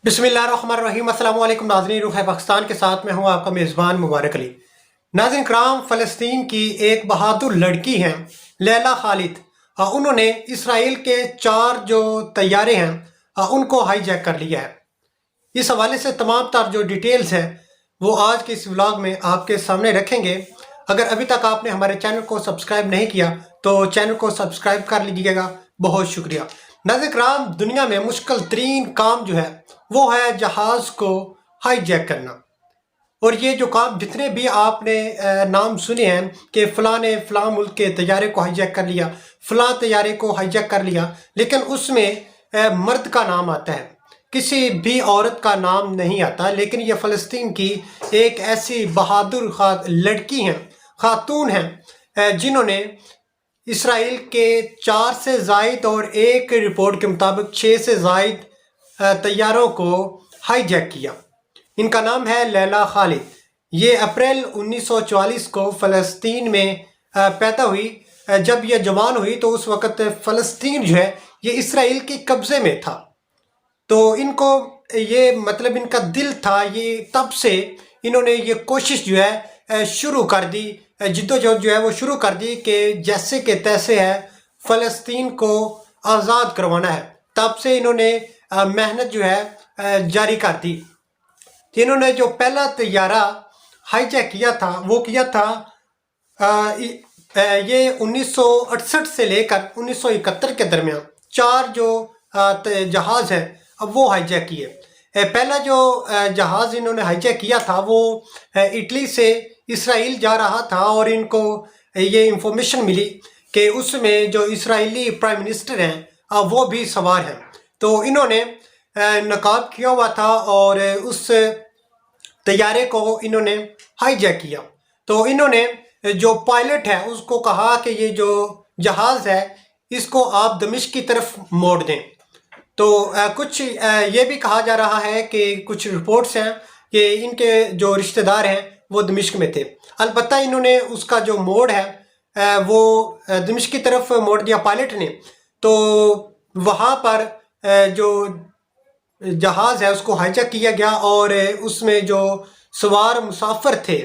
बिस्मिल्लाहिर्रहमानिर्रहीम। अस्सलाम वालेकुम नाज़रीन, रुख है पाकिस्तान के साथ मैं हूँ आपका मेज़बान मुबारक अली। नाज़रीन कराम, फ़लस्तीन की एक बहादुर लड़की हैं लैला खालिद। उन्होंने इसराइल के 4 जो तैयारे हैं उनको हाईजैक कर लिया है। इस हवाले से तमाम तर जो डिटेल्स हैं वो आज के इस व्लॉग में आपके सामने रखेंगे। अगर अभी तक आपने हमारे चैनल को सब्सक्राइब नहीं किया तो चैनल को सब्सक्राइब कर लीजिएगा, बहुत शुक्रिया। नाज़रीन कराम, दुनिया में मुश्किल तरीन काम जो है वो है जहाज़ को हाईजैक करना। और ये जो काम जितने भी आपने नाम सुने हैं कि फ़लाँ ने फ़लाँ मुल्क के तैयारे को हाईजैक कर लिया, फ़लाँ तैयारे को हाईजैक कर लिया, लेकिन उसमें मर्द का नाम आता है, किसी भी औरत का नाम नहीं आता। लेकिन ये फ़लस्तीन की एक ऐसी बहादुर लड़की हैं, खातून हैं, जिन्होंने इसराइल के 4 से ज़ायद और एक रिपोर्ट के मुताबिक 6 से ज़ायद तैयारों को हाईजैक किया। इनका नाम है लैला खालिद। ये अप्रैल 1944 को फ़लस्तीन में पैदा हुई। जब ये जवान हुई तो उस वक़्त फ़लस्तीन जो है ये इसराइल के कब्ज़े में था। तो इनको ये मतलब इनका दिल था, ये तब से इन्होंने ये कोशिश जो है शुरू कर दी, जिद्दोजहद जो है वो शुरू कर दी कि जैसे कि तैसे है फ़लस्तीन को आज़ाद करवाना है। तब से इन्होंने मेहनत जो है जारी कर दी। इन्होंने जो पहला तैयारा हाईजैक किया था वो किया था ये 1968 से लेकर 1971 के दरमियान 4 जो जहाज़ हैं अब वो हाईजैक किए। पहला जो जहाज़ इन्होंने हाईजैक किया था वो इटली से इसराइल जा रहा था और इनको ये इंफॉर्मेशन मिली कि उसमें जो इसराइली प्राइम मिनिस्टर हैं वो भी सवार हैं। तो इन्होंने नकाब किया हुआ था और उस तैयारे को इन्होंने हाईजैक किया। तो इन्होंने जो पायलट है उसको कहा कि ये जो जहाज़ है इसको आप दमिश्क की तरफ मोड़ दें। तो कुछ ये भी कहा जा रहा है कि कुछ रिपोर्ट्स हैं कि इनके जो रिश्तेदार हैं वो दमिश्क में थे। अलबत्ता इन्होंने उसका जो मोड़ है वो दमिश्क की तरफ मोड़ दिया पायलट ने। तो वहाँ पर जो जहाज़ है उसको हाईजैक किया गया और उसमें जो सवार मुसाफिर थे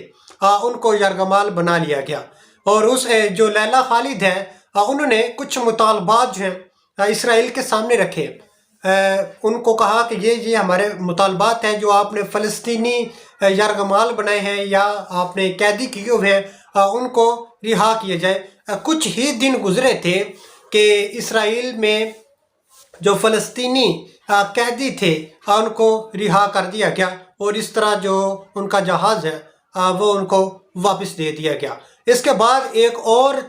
उनको यरगमाल बना लिया गया। और उस जो लैला खालिद है उन्होंने कुछ मुतालबात जो हैं इसराइल के सामने रखे। उनको कहा कि ये हमारे मुतालबात हैं जो आपने फ़लस्तीनी यरगमाल बनाए हैं या आपने कैदी किए हुए हैं उनको रिहा किया जाए। कुछ ही दिन गुजरे थे कि इसराइल में जो फ़लस्तीनी कैदी थे उनको रिहा कर दिया गया और इस तरह जो उनका जहाज़ है वो उनको वापस दे दिया गया। इसके बाद एक और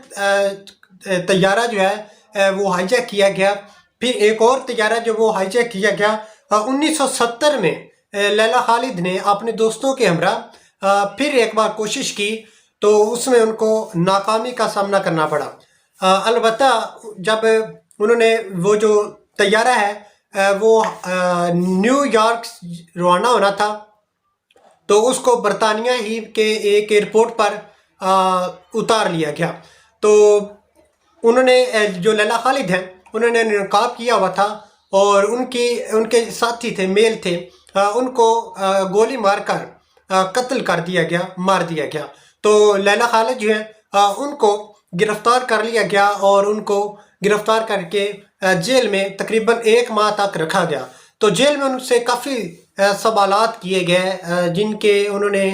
तैयारा जो है वो हाईजैक किया गया। फिर एक और तैयारा जो वो हाईजैक किया गया 1970 में लैला खालिद ने अपने दोस्तों के हमरा फिर एक बार कोशिश की तो उसमें उनको नाकामी का सामना करना पड़ा। अलबत्ता जब उन्होंने वो जो तैयारा है वो न्यूयॉर्क रवाना होना था तो उसको बरतानिया ही के एक एयरपोर्ट पर उतार लिया गया। तो उन्होंने जो लैला खालिद हैं उन्होंने नकाब किया हुआ था और उनके साथी थे, मेल थे, उनको गोली मारकर कत्ल कर दिया गया, मार दिया गया। तो लैला खालिद जो है उनको गिरफ्तार कर लिया गया और उनको गिरफ्तार करके जेल में तकरीबन 1 माह तक रखा गया। तो जेल में उनसे काफ़ी सवालात किए गए जिनके उन्होंने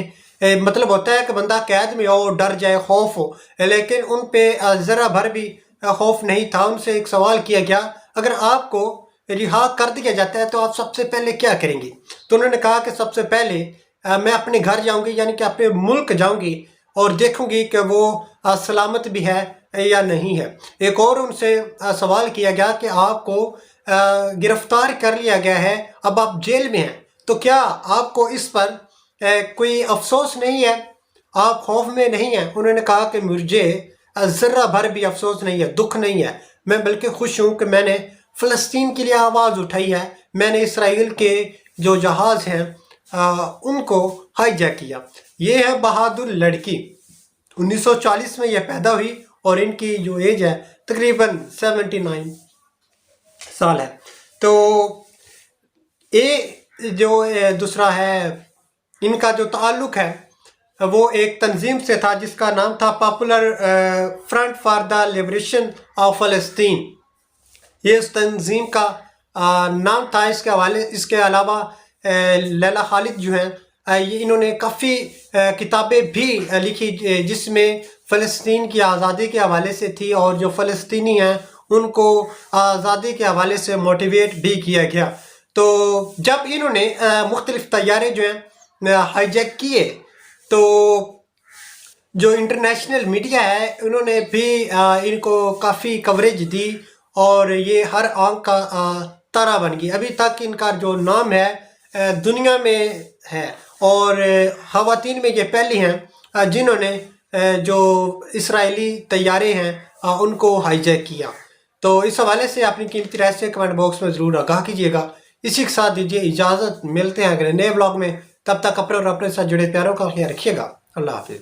मतलब होता है कि बंदा कैद में हो, डर जाए, खौफ हो, लेकिन उन पे ज़रा भर भी खौफ नहीं था। उनसे एक सवाल किया गया, अगर आपको रिहा कर दिया जाता है तो आप सबसे पहले क्या करेंगी? तो उन्होंने कहा कि सबसे पहले मैं अपने घर जाऊंगी, यानी कि अपने मुल्क जाऊंगी और देखूंगी कि वो सलामत भी है या नहीं है। एक और उनसे सवाल किया गया कि आपको गिरफ्तार कर लिया गया है, अब आप जेल में हैं, तो क्या आपको इस पर कोई अफसोस नहीं है, आप खौफ में नहीं हैं? उन्होंने कहा कि मुझे ज़र्रा भर भी अफसोस नहीं है, दुख नहीं है, मैं बल्कि खुश हूँ कि मैंने फ़लस्तीन के लिए आवाज़ उठाई है, मैंने इसराइल के जो जहाज़ हैं उनको हाईजैक किया। ये है बहादुर लड़की। 1940 में यह पैदा हुई और इनकी जो एज है तकरीबन 79 साल है। तो ये جو دوسرا ہے ان کا جو تعلق ہے وہ ایک تنظیم سے تھا جس کا نام تھا popular front for the liberation of فلسطین. یہ اس تنظیم کا نام تھا. اس کے علاوہ لیلا خالد جو ہیں یہ انہوں نے کافی کتابیں بھی لکھی جس میں فلسطین کی آزادی کے حوالے سے تھی اور جو فلسطینی ہیں ان کو آزادی کے حوالے سے موٹیویٹ بھی کیا گیا. تو جب انہوں نے مختلف طیارے جو ہیں ہائی جیک کیے تو جو انٹرنیشنل میڈیا ہے انہوں نے بھی ان کو کافی کوریج دی اور یہ ہر آنکھ کا تارا بن گئی. ابھی تک ان کا جو نام ہے دنیا میں ہے اور خواتین میں یہ پہلی ہیں جنہوں نے جو اسرائیلی طیارے ہیں ان کو ہائی جیک کیا. تو اس حوالے سے اپنی قیمتی رائے سے کمنٹ باکس میں ضرور آگاہ کیجیے گا. اسی کے ساتھ دیجیے اجازت. ملتے ہیں اگلے نئے بلاگ میں. تب تک اپنے اور اپنے ساتھ جڑے پیاروں کا خیال رکھیے گا. اللہ حافظ.